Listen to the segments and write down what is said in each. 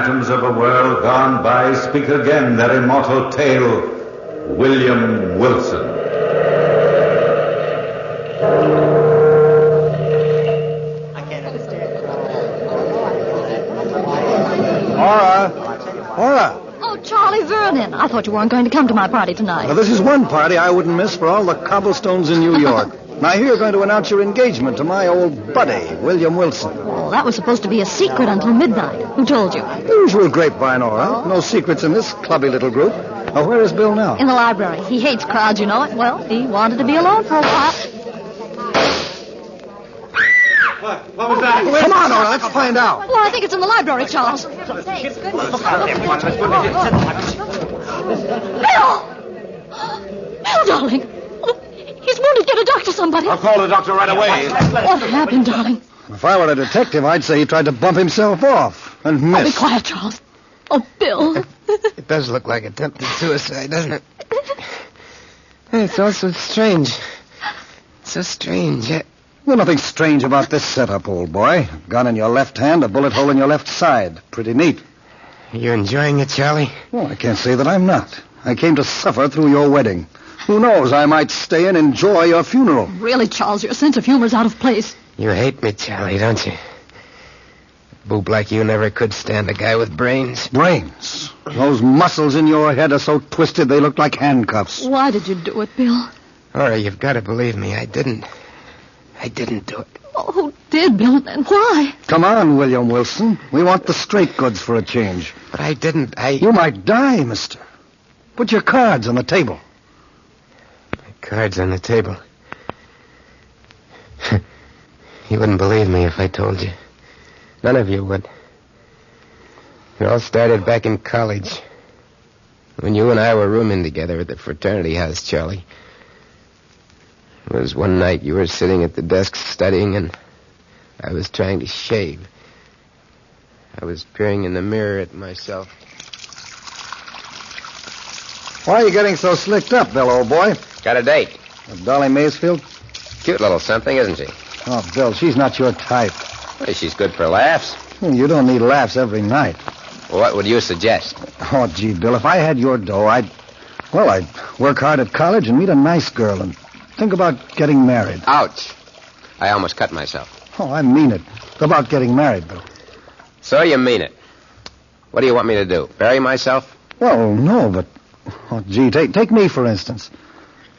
phantoms of a world gone by speak again their immortal tale. William Wilson. Laura. Oh, Charlie Vernon. I thought you weren't going to come to my party tonight. Well, this is one party I wouldn't miss for all the cobblestones in New York. Now, here you're going to announce your engagement to my old buddy, William Wilson. Well, that was supposed to be a secret until midnight. Who told you? Usual grapevine, all right. No secrets in this clubby little group. Now, where is Bill now? In the library. He hates crowds, you know it. Well, he wanted to be alone for a while. What was that? Come on, Nora, let's find out. Well, I think it's in the library, Charles. Bill! Bill, darling. He's wounded. Get a doctor, somebody. I'll call the doctor right away. What happened, darling? If I were a detective, I'd say he tried to bump himself off and Oh, be missed. quiet, Charles. Oh, Bill. It does look like attempted suicide, doesn't it? It's all so strange. So strange. Well, nothing strange about this setup, old boy. Gun in your left hand, a bullet hole in your left side. Pretty neat. You enjoying it, Charlie? Well, I can't say that I'm not. I came to suffer through your wedding. Who knows, I might stay and enjoy your funeral. Really, Charles, your sense of humor's out of place. You hate me, Charlie, don't you? A boob like you never could stand a guy with brains. Brains. Those muscles in your head are so twisted they look like handcuffs. Why did you do it, Bill? All right, you've got to believe me. I didn't do it. Oh, who did, Bill, and why? Come on, William Wilson. We want the straight goods for a change. But I didn't. You might die, mister. Put your cards on the table. Cards on the table. You wouldn't believe me if I told you. None of you would. It all started back in college. When you and I were rooming together at the fraternity house, Charlie. It was one night you were sitting at the desk studying, and I was trying to shave. I was peering in the mirror at myself. Why are you getting so slicked up, Bill, old boy? Got a date. With Dolly Maysfield? Cute little something, isn't she? Oh, Bill, she's not your type. Well, she's good for laughs. You don't need laughs every night. Well, what would you suggest? Oh, gee, Bill, if I had your dough, I'd work hard at college and meet a nice girl and think about getting married. Ouch. I almost cut myself. Oh, I mean it. About getting married, Bill. So you mean it. What do you want me to do? Bury myself? Well, no, but... Oh, gee, take me, for instance.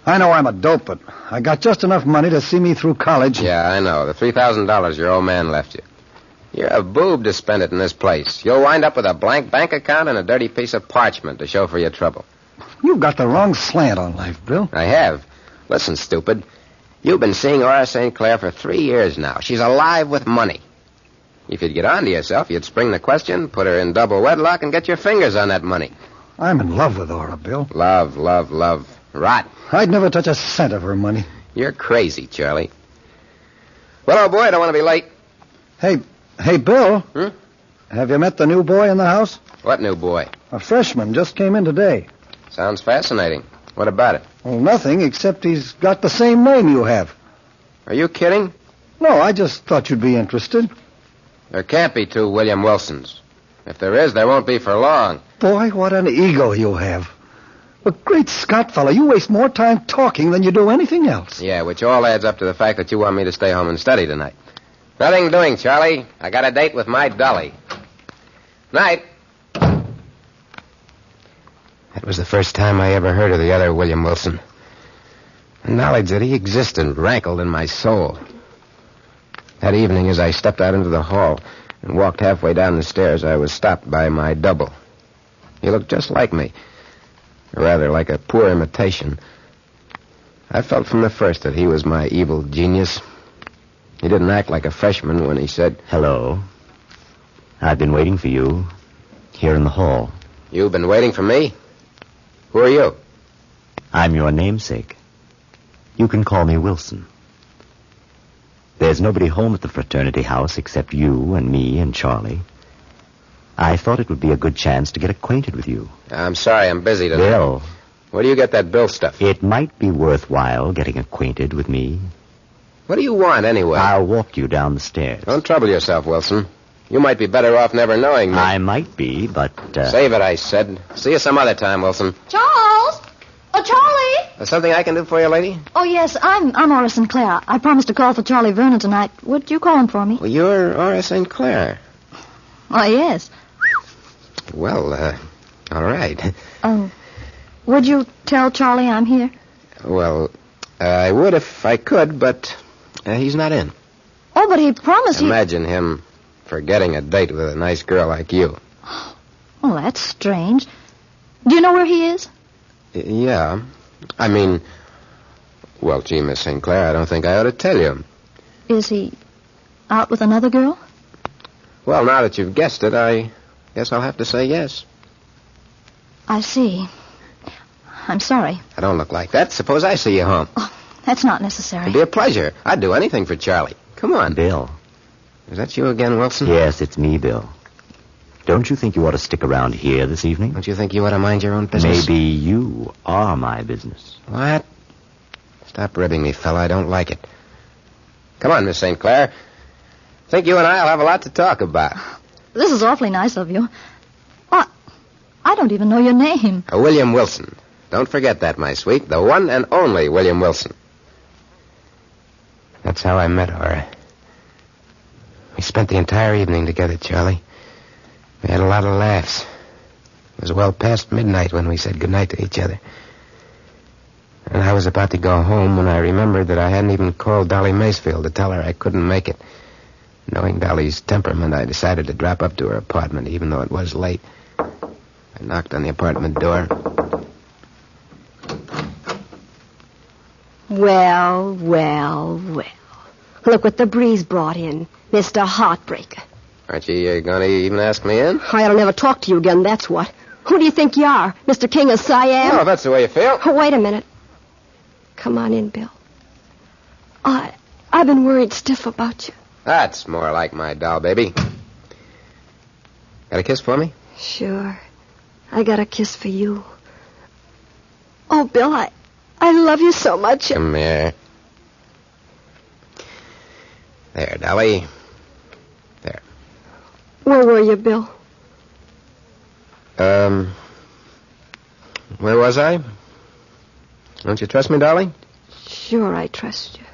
I know I'm a dope, but I got just enough money to see me through college. Yeah, I know. The $3,000 your old man left you. You're a boob to spend it in this place. You'll wind up with a blank bank account and a dirty piece of parchment to show for your trouble. You've got the wrong slant on life, Bill. I have. Listen, stupid. You've been seeing Aura St. Clair for 3 years now. She's alive with money. If you'd get on to yourself, you'd spring the question, put her in double wedlock, and get your fingers on that money. I'm in love with Aura, Bill. Love, love, love. Rot. I'd never touch a cent of her money. You're crazy, Charlie. Well, old boy, I don't want to be late. Hey, Bill. Have you met the new boy in the house? What new boy? A freshman just came in today. Sounds fascinating. What about it? Well, nothing, except he's got the same name you have. Are you kidding? No, I just thought you'd be interested. There can't be two William Wilsons. If there is, there won't be for long. Boy, what an ego you have. But great Scott, fella, you waste more time talking than you do anything else. Yeah, which all adds up to the fact that you want me to stay home and study tonight. Nothing doing, Charlie. I got a date with my Dolly. Night. That was the first time I ever heard of the other William Wilson. The knowledge that he existed rankled in my soul. That evening, as I stepped out into the hall and walked halfway down the stairs, I was stopped by my double. He looked just like me. Or rather, like a poor imitation. I felt from the first that he was my evil genius. He didn't act like a freshman when he said, "Hello. I've been waiting for you here in the hall." "You've been waiting for me? Who are you?" "I'm your namesake. You can call me Wilson. There's nobody home at the fraternity house except you and me and Charlie. I thought it would be a good chance to get acquainted with you." "I'm sorry, I'm busy today." "Bill." "Where do you get that Bill stuff?" "It might be worthwhile getting acquainted with me." "What do you want, anyway?" "I'll walk you down the stairs." "Don't trouble yourself, Wilson. You might be better off never knowing me. I might be, but... Save it, I said. See you some other time, Wilson. Charles! Oh, Charlie! There's something I can do for you, lady? Oh, yes, I'm Ora Sinclair. I promised to call for Charlie Vernon tonight. Would you call him for me? Well, you're Ora St. Clair. Oh, yes. Well, all right. Oh, would you tell Charlie I'm here? Well, I would if I could, but he's not in. Oh, but he promised Imagine him forgetting a date with a nice girl like you. Oh, that's strange. Do you know where he is? Yeah. I mean, well, gee, Miss St. Clair, I don't think I ought to tell you. Is he out with another girl? Well, now that you've guessed it, I guess I'll have to say yes. I see. I'm sorry. I don't look like that. Suppose I see you home. Oh, that's not necessary. It'd be a pleasure. I'd do anything for Charlie. Come on. Bill. Is that you again, Wilson? Yes, it's me, Bill. Don't you think you ought to stick around here this evening? Don't you think you ought to mind your own business? Maybe you are my business. What? Stop ribbing me, fella. I don't like it. Come on, Miss St. Clair. Think you and I'll have a lot to talk about. This is awfully nice of you. What? I don't even know your name. William Wilson. Don't forget that, my sweet. The one and only William Wilson. That's how I met Ora. We spent the entire evening together, Charlie. We had a lot of laughs. It was well past midnight when we said goodnight to each other. And I was about to go home when I remembered that I hadn't even called Dolly Macefield to tell her I couldn't make it. Knowing Dolly's temperament, I decided to drop up to her apartment, even though it was late. I knocked on the apartment door. Well, well, well. Look what the breeze brought in. Mr. Heartbreaker. Aren't you going to even ask me in? I'll never talk to you again, that's what. Who do you think you are? Mr. King of Siam? Oh, that's the way you feel. Oh, wait a minute. Come on in, Bill. I've been worried stiff about you. That's more like my doll, baby. Got a kiss for me? Sure. I got a kiss for you. Oh, Bill, I love you so much. Come here. There, Dolly. There. Where were you, Bill? Where was I? Don't you trust me, Dolly? Sure, I trust you.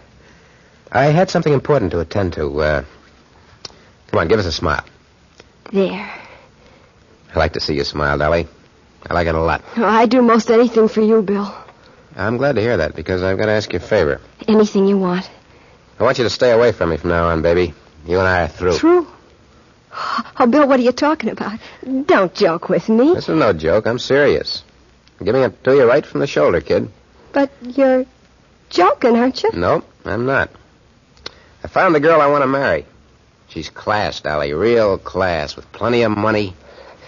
I had something important to attend to. Come on, give us a smile. There. I like to see you smile, Dolly. I like it a lot. Oh, I do most anything for you, Bill. I'm glad to hear that, because I've got to ask you a favor. Anything you want. I want you to stay away from me from now on, baby. You and I are through. Through? Oh, Bill, what are you talking about? Don't joke with me. This is no joke. I'm serious. I'm giving it to you right from the shoulder, kid. But you're joking, aren't you? No, I'm not. I found the girl I want to marry. She's class, Dolly. Real class, with plenty of money.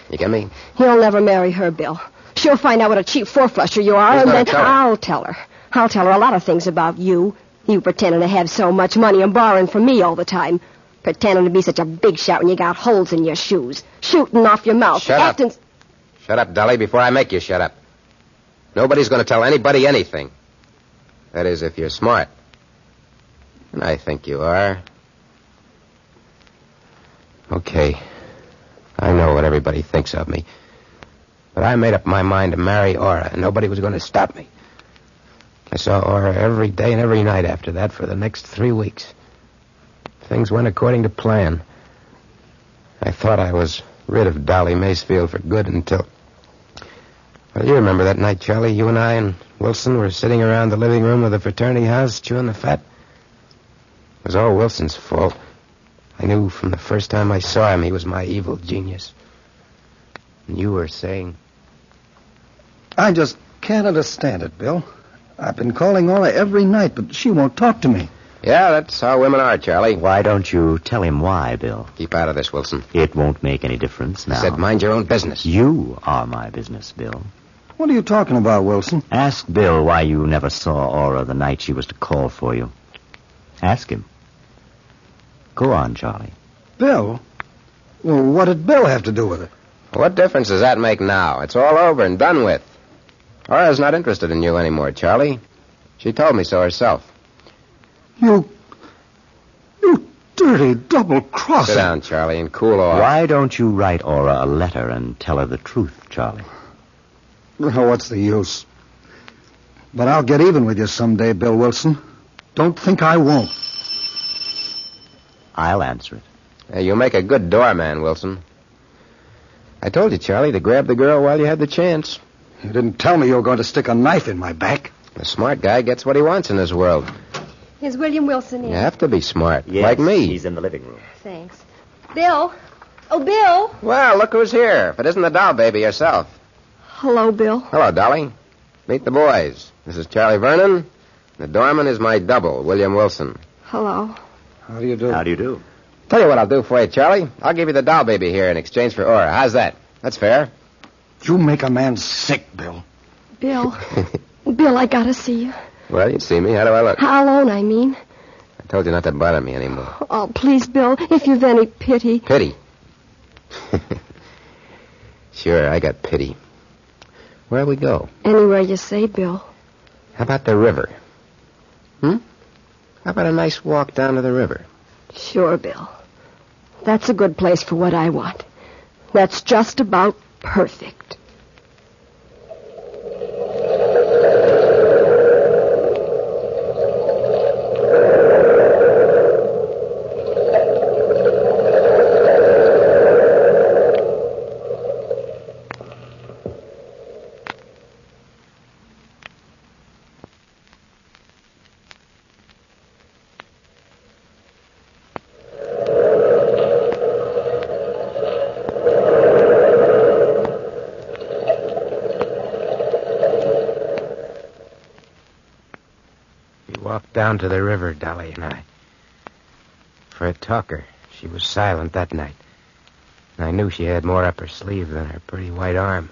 You get me? You'll never marry her, Bill. She'll find out what a cheap four-flusher you are, Who's and gonna then tell her? I'll tell her. I'll tell her a lot of things about you. You pretending to have so much money and borrowing from me all the time. Pretending to be such a big shot when you got holes in your shoes. Shooting off your mouth. Shut up. Shut up, Dolly, before I make you shut up. Nobody's going to tell anybody anything. That is, if you're smart. And I think you are. Okay. I know what everybody thinks of me. But I made up my mind to marry Ora, and nobody was going to stop me. I saw Ora every day and every night after that for the next 3 weeks. Things went according to plan. I thought I was rid of Dolly Macefield for good until... Well, you remember that night, Charlie? You and I and Wilson were sitting around the living room of the fraternity house chewing the fat. It was all Wilson's fault. I knew from the first time I saw him he was my evil genius. And you were saying... I just can't understand it, Bill. I've been calling Ora every night, but she won't talk to me. Yeah, that's how women are, Charlie. Why don't you tell him why, Bill? Keep out of this, Wilson. It won't make any difference now. I said mind your own business. You are my business, Bill. What are you talking about, Wilson? Ask Bill why you never saw Ora the night she was to call for you. Ask him. Go on, Charlie. Bill? Well, what did Bill have to do with it? What difference does that make now? It's all over and done with. Ora's not interested in you anymore, Charlie. She told me so herself. You dirty double-crossing. Sit down, Charlie, and cool off. Why don't you write Aura a letter and tell her the truth, Charlie? Oh, what's the use? But I'll get even with you someday, Bill Wilson. Don't think I won't. I'll answer it. Hey, you make a good doorman, Wilson. I told you, Charlie, to grab the girl while you had the chance. You didn't tell me you were going to stick a knife in my back. The smart guy gets what he wants in this world. Is William Wilson in? You have to be smart, Yes, like me. He's in the living room. Thanks. Bill? Oh, Bill? Well, look who's here. If it isn't the doll baby herself. Hello, Bill. Hello, Dolly. Meet the boys. This is Charlie Vernon. The doorman is my double, William Wilson. Hello. How do you do? How do you do? Tell you what I'll do for you, Charlie. I'll give you the doll baby here in exchange for Aura. How's that? That's fair. You make a man sick, Bill. Bill. Bill, I gotta see you. Well, you see me. How do I look? How alone, I mean. I told you not to bother me anymore. Oh, please, Bill, if you've any pity. Pity? Sure, I got pity. Where'll we go? Anywhere you say, Bill. How about the river? How about a nice walk down to the river? Sure, Bill. That's a good place for what I want. That's just about perfect. Down to the river, Dolly and I. For a talker, she was silent that night. And I knew she had more up her sleeve than her pretty white arm.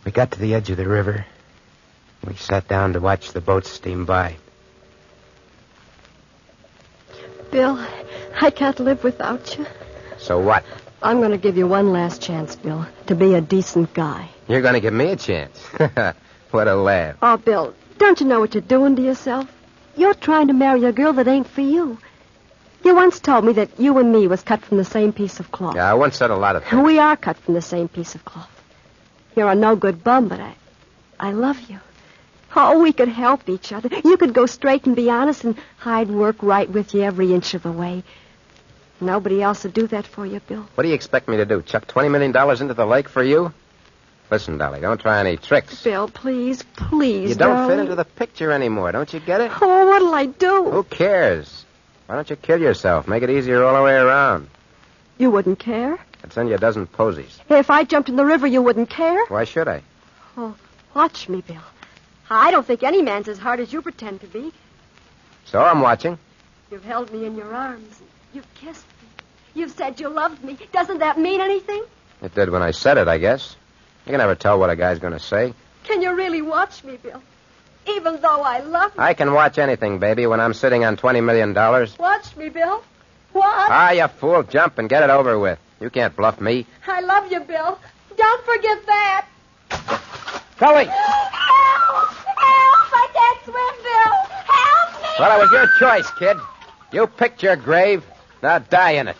We got to the edge of the river. We sat down to watch the boats steam by. Bill, I can't live without you. So what? I'm going to give you one last chance, Bill, to be a decent guy. You're going to give me a chance. What a laugh. Oh, Bill, don't you know what you're doing to yourself? You're trying to marry a girl that ain't for you. You once told me that you and me was cut from the same piece of cloth. Yeah, I once said a lot of things. We are cut from the same piece of cloth. You're a no-good bum, but I love you. Oh, we could help each other. You could go straight and be honest, and I'd work right with you every inch of the way. Nobody else would do that for you, Bill. What do you expect me to do? Chuck $20 million into the lake for you? Listen, Dolly, don't try any tricks. Bill, please, please, You don't darling. fit into the picture anymore, don't you get it? Oh, what'll I do? Who cares? Why don't you kill yourself? Make it easier all the way around. You wouldn't care? I'd send you a dozen posies. If I jumped in the river, you wouldn't care? Why should I? Oh, watch me, Bill. I don't think any man's as hard as you pretend to be. So I'm watching. You've held me in your arms. You've kissed me. You've said you loved me. Doesn't that mean anything? It did when I said it, I guess. You can never tell what a guy's going to say. Can you really watch me, Bill? Even though I love you. I can watch anything, baby, when I'm sitting on $20 million. Watch me, Bill. What? Ah, you fool. Jump and get it over with. You can't bluff me. I love you, Bill. Don't forget that. Dolly! Help! Help! I can't swim, Bill. Help me! Well, it was your choice, kid. You picked your grave. Now die in it.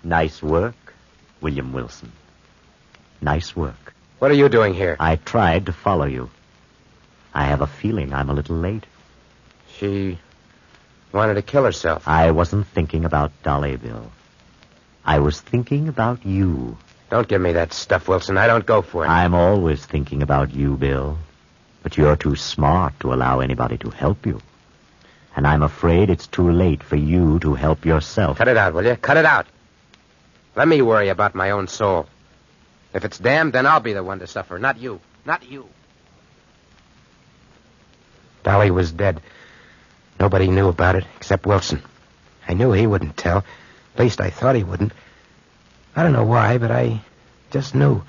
Nice work, William Wilson. Nice work. What are you doing here? I tried to follow you. I have a feeling I'm a little late. She wanted to kill herself. I wasn't thinking about Dolly, Bill. I was thinking about you. Don't give me that stuff, Wilson. I don't go for it. I'm always thinking about you, Bill. But you're too smart to allow anybody to help you. And I'm afraid it's too late for you to help yourself. Cut it out, will you? Cut it out. Let me worry about my own soul. If it's damned, then I'll be the one to suffer, not you. Not you. Dolly was dead. Nobody knew about it except Wilson. I knew he wouldn't tell. At least I thought he wouldn't. I don't know why, but I just knew.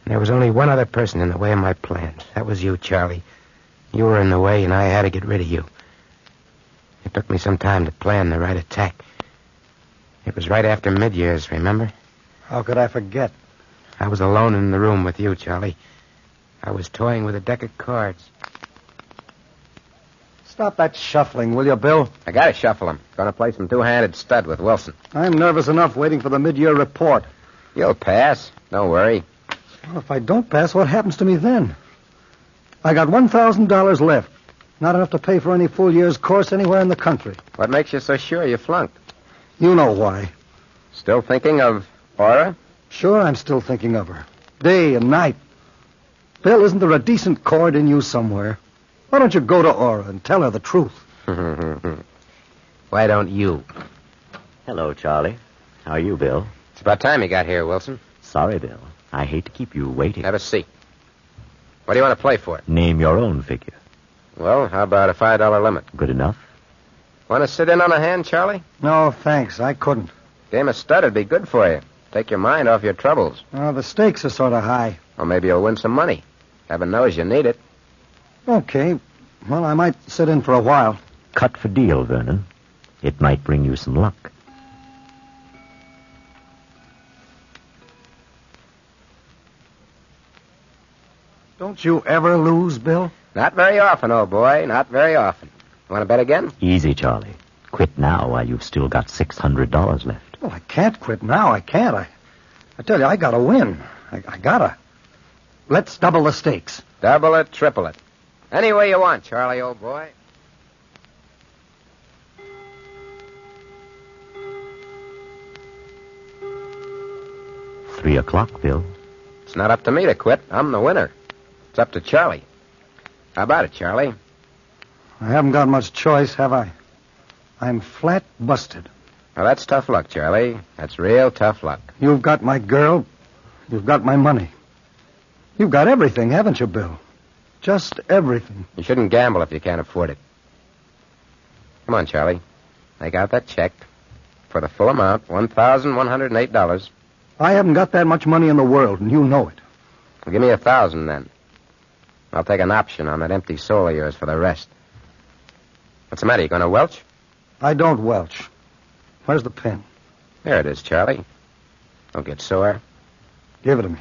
And there was only one other person in the way of my plans. That was you, Charlie. You were in the way, and I had to get rid of you. It took me some time to plan the right attack. It was right after mid-years, remember? How could I forget? I was alone in the room with you, Charlie. I was toying with a deck of cards. Stop that shuffling, will you, Bill? I gotta shuffle him. Gonna play some two-handed stud with Wilson. I'm nervous enough waiting for the mid-year report. You'll pass. Don't worry. Well, if I don't pass, what happens to me then? I got $1,000 left. Not enough to pay for any full year's course anywhere in the country. What makes you so sure you flunked? You know why. Still thinking of Aura? Sure, I'm still thinking of her. Day and night. Bill, isn't there a decent chord in you somewhere? Why don't you go to Aura and tell her the truth? Why don't you? Hello, Charlie. How are you, Bill? It's about time you got here, Wilson. Sorry, Bill. I hate to keep you waiting. Have a seat. What do you want to play for? Name your own figure. Well, how about a $5 limit? Good enough? Want to sit in on a hand, Charlie? No, thanks. I couldn't. Game of stud would be good for you. Take your mind off your troubles. The stakes are sort of high. Or maybe you'll win some money. Heaven knows you need it. Okay. Well, I might sit in for a while. Cut for deal, Vernon. It might bring you some luck. Don't you ever lose, Bill? Not very often, old boy. Not very often. Want to bet again? Easy, Charlie. Quit now while you've still got $600 left. Well, I can't quit now. I can't. I tell you, I gotta win. I gotta. Let's double the stakes. Double it, triple it. Any way you want, Charlie, old boy. 3 o'clock, Bill. It's not up to me to quit. I'm the winner. It's up to Charlie. How about it, Charlie? I haven't got much choice, have I? I'm flat busted. Well, that's tough luck, Charlie. That's real tough luck. You've got my girl. You've got my money. You've got everything, haven't you, Bill? Just everything. You shouldn't gamble if you can't afford it. Come on, Charlie. Make out that check for the full amount, $1,108. I haven't got that much money in the world, and you know it. Well, give me $1,000 then. I'll take an option on that empty soul of yours for the rest. What's the matter? You going to welch? I don't welch. Where's the pen? There it is, Charlie. Don't get sore. Give it to me.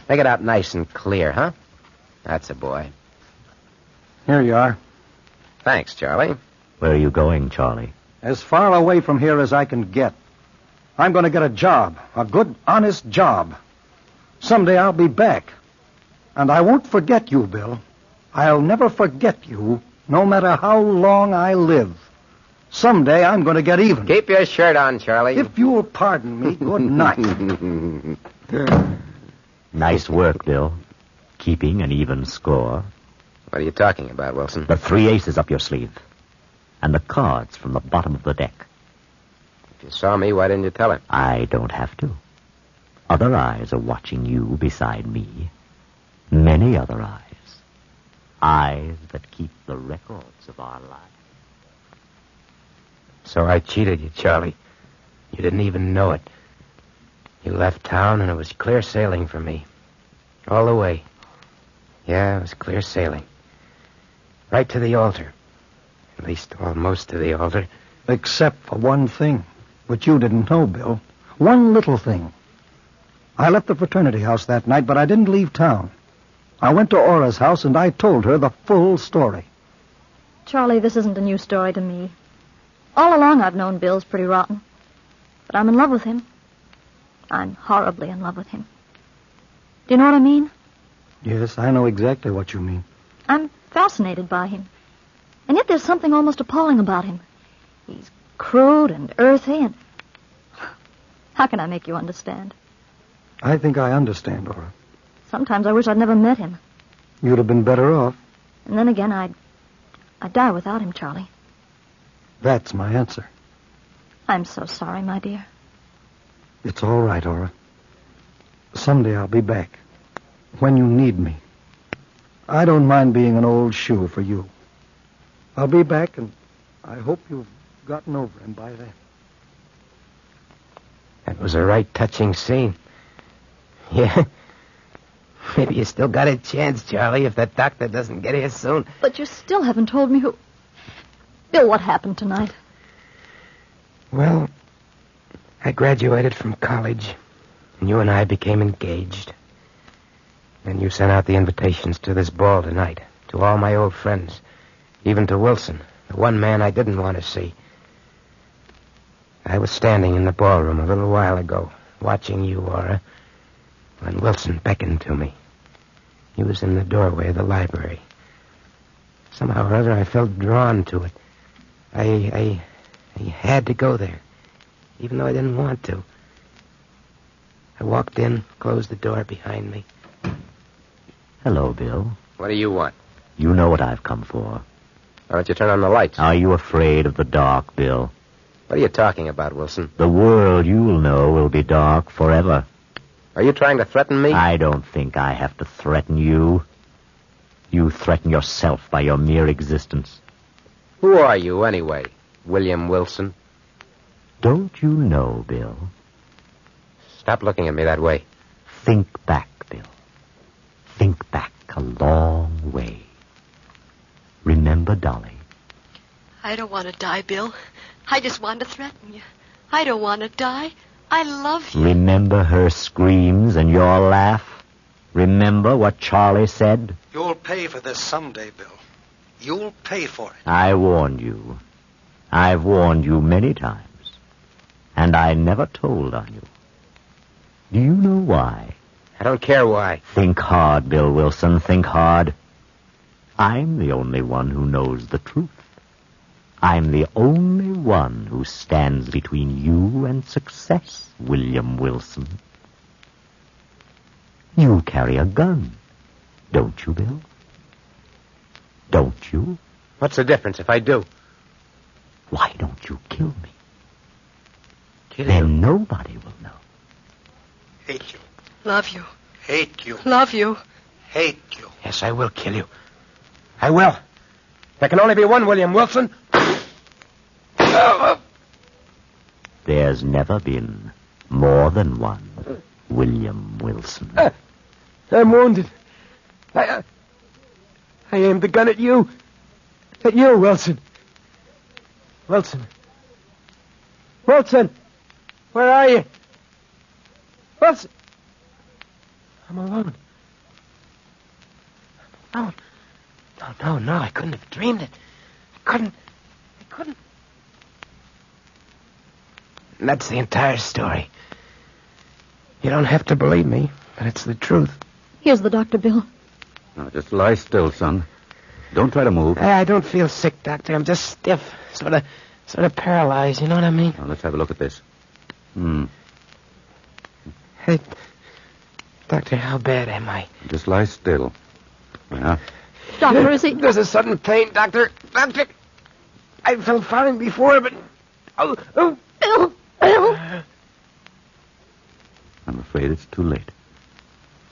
Make it out nice and clear, huh? That's a boy. Here you are. Thanks, Charlie. Where are you going, Charlie? As far away from here as I can get. I'm going to get a job. A good, honest job. Someday I'll be back. And I won't forget you, Bill. I'll never forget you, no matter how long I live. Someday I'm going to get even. Keep your shirt on, Charlie. If you'll pardon me, good night. Nice work, Bill. Keeping an even score. What are you talking about, Wilson? The 3 aces up your sleeve. And the cards from the bottom of the deck. If you saw me, why didn't you tell him? I don't have to. Other eyes are watching you beside me. Many other eyes. Eyes that keep the records of our lives. So I cheated you, Charlie. You didn't even know it. You left town, and it was clear sailing for me. All the way. Yeah, it was clear sailing. Right to the altar. At least almost to the altar. Except for one thing, which you didn't know, Bill. One little thing. I left the fraternity house that night, but I didn't leave town. I went to Aura's house, and I told her the full story. Charlie, this isn't a new story to me. All along I've known Bill's pretty rotten. But I'm in love with him. I'm horribly in love with him. Do you know what I mean? Yes, I know exactly what you mean. I'm fascinated by him. And yet there's something almost appalling about him. He's crude and earthy and... How can I make you understand? I think I understand, Aura. Sometimes I wish I'd never met him. You'd have been better off. And then again, I'd die without him, Charlie. That's my answer. I'm so sorry, my dear. It's all right, Aura. Someday I'll be back. When you need me. I don't mind being an old shoe for you. I'll be back, and I hope you've gotten over him by then. That was a right touching scene. Yeah. Maybe you still got a chance, Charlie, if that doctor doesn't get here soon. But you still haven't told me who... Bill, what happened tonight? Well, I graduated from college, and you and I became engaged. Then you sent out the invitations to this ball tonight, to all my old friends, even to Wilson, the one man I didn't want to see. I was standing in the ballroom a little while ago, watching you, Aura, when Wilson beckoned to me. He was in the doorway of the library. Somehow or other, I felt drawn to it. I had to go there, even though I didn't want to. I walked in, closed the door behind me. Hello, Bill. What do you want? You know what I've come for. Why don't you turn on the lights? Are you afraid of the dark, Bill? What are you talking about, Wilson? The world you'll know will be dark forever. Are you trying to threaten me? I don't think I have to threaten you. You threaten yourself by your mere existence. Who are you, anyway, William Wilson? Don't you know, Bill? Stop looking at me that way. Think back, Bill. Think back a long way. Remember Dolly? I don't want to die, Bill. I just want to threaten you. I don't want to die. I love you. Remember her screams and your laugh? Remember what Charlie said? You'll pay for this someday, Bill. You'll pay for it. I warned you. I've warned you many times. And I never told on you. Do you know why? I don't care why. Think hard, Bill Wilson. Think hard. I'm the only one who knows the truth. I'm the only one who stands between you and success, William Wilson. You carry a gun, don't you, Bill? Don't you? What's the difference if I do? Why don't you kill me? Kill Then you? nobody will know. Hate you. Love you. Hate you. Love you. Hate you. Yes, I will kill you. I will. There can only be one William Wilson. There's never been more than one William Wilson. I'm wounded. I aimed the gun at you. At you, Wilson. Wilson. Wilson! Where are you? Wilson! I'm alone. I'm alone. No, I couldn't have dreamed it. I couldn't. And that's the entire story. You don't have to believe me, but it's the truth. Here's the doctor, Bill. Now, just lie still, son. Don't try to move. I don't feel sick, Doctor. I'm just stiff. Sort of paralyzed, you know what I mean? Now, let's have a look at this. Hey, Doctor, how bad am I? Just lie still. Yeah. Doctor, is he... There's a sudden pain, Doctor. Doctor! I felt fine before, but... Oh. Bill! I'm afraid it's too late.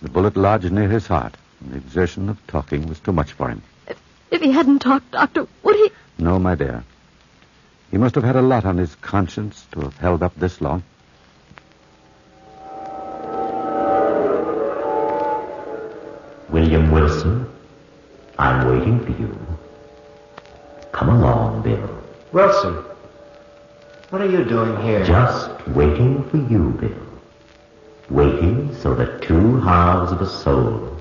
The bullet lodged near his heart, and the exertion of talking was too much for him. If he hadn't talked, Doctor, would he... No, my dear. He must have had a lot on his conscience to have held up this long. William Wilson, I'm waiting for you. Come along, Bill. Wilson, what are you doing here? Just waiting for you, Bill. Waiting so that two halves of a soul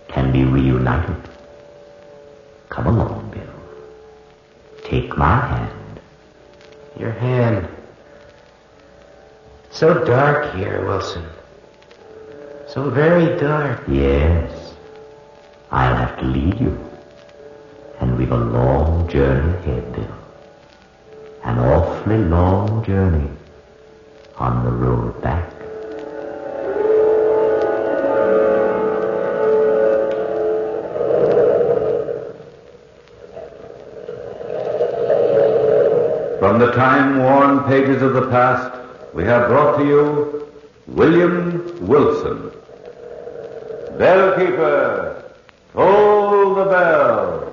can be reunited. Come along, Bill. Take my hand. Your hand. So dark here, Wilson. So very dark. Yes. I'll have to lead you. And we've a long journey ahead, Bill. An awfully long journey on the road back. From the time-worn pages of the past, we have brought to you William Wilson. Bellkeeper, toll the bell.